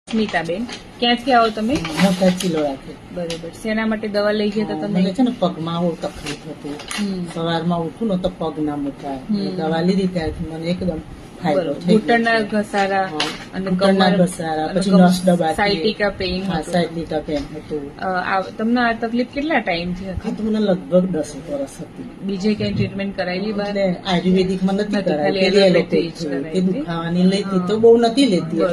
સ્મિતાબેન, ક્યાંથી આવો તમે? મોટા ચિલોડાથી. બરોબર. શેના માટે દવા લઈ ગયા હતા તમે? મને છે ને પગમાં આવું તકલીફ હતી. સવારમાં ઉઠું ને તો પગ ના મુકાય. દવા લીધી ત્યારથી મને એકદમ ફાયદો થઈ ગયો. ઘૂંટણના ઘસારા અને ઘૂંટણના ઘસારા, પછી નસ દબાતી, સાયટિકા પેઇન, સાયટિકા પેઇન હતું. તમને આ તકલીફ કેટલા ટાઈમ થી હતી? આ તો મને લગભગ 10 વર્ષ હતી. બીજે ક્યાંય ટ્રીટમેન્ટ કરાયેલી બાદ? એટલે આયુર્વેદિક માં નથી કરાયેલી, એલોપેથી એ દુખાવાની લેતી તો બહુ નથી લેતી,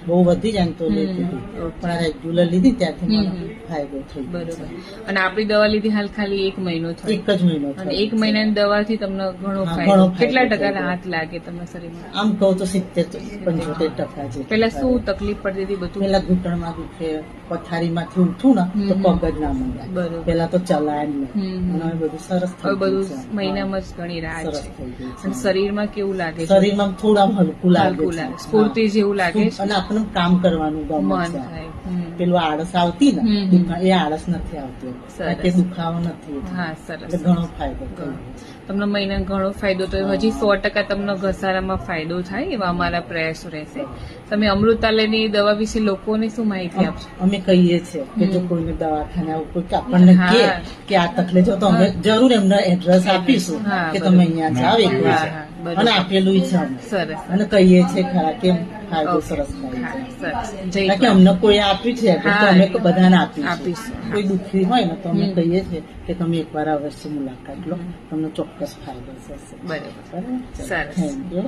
બહુ વધી જાય તો લેતી હતી, પણ રેગ્યુલર લીધી ત્યારથી મને ફાયદો થઈ ગયો. બરોબર. અને આપણી દવા લીધી હાલ ખાલી 1 મહિનો થયો? 1 જ મહિનો થયો. અને 1 મહિનાની દવાથી તમને ઘણો ફાયદો. કેટલા ટકા રાહત લાગે તમને શરીરમાં? આમ કહું તો 70-75% છે. પેલા શું તકલીફ પડતી હતી બધું? પેલા ઘૂંટણમાં દુખે, પથારીમાંથી ઉઠું ને તો પગ જ ના મંડાય, પેલા તો ચલાય નહીં, અને બધું સરસ થઈ ગયું. બધું મહિનામાં જ ઘણી રાહત સરસ છે. થઈ ગયું છે. અને શરીરમાં કેવું લાગે છે? શરીરમાં થોડા હલકું લાગે છે, સ્ફૂર્તિ જેવું લાગે છે અને આપણને કામ કરવાનું ગમે મન છે. થાય. પેલું આળસ આવતી ને એ આળસ નથી આવતી, કે દુખાવો નથી. હા, સરસ. એટલે ઘણો ફાયદો થયો. તમને મહિનાનો ઘણો ફાયદો થયો. હજી 100% તમને ઘસારામાં ફાયદો થાય એવા અમારા પ્રયાસો રહેશે. તમે અમૃતાલયની દવા વિશે લોકોને શું માહિતી આપશો? અમે કહીએ છીએ કે જો કોઈને દવાખાને આવું કોઈ આપણને કહે કે આ તકલીફ તો અમે જરૂર એમના એડ્રેસ આપીશું કે તમે અહીંયા જાઓ એકવાર, અને આપેલું છે અમે. સરસ. અને કહીએ છીએ ખરા કે ફાયદો સરસ થાય છે. સરસ. કે અમને કોઈ આપ્યું છે તો અમે બધાને આપીશું. આપીશું. કોઈ દુઃખી હોય ને તો અમે કહીએ છીએ કે તમે એકવાર અવશ્ય મુલાકાત લો, તમને ચોક્કસ ફાયદો થશે. બરાબર. બરાબર. સરસ. Thank you.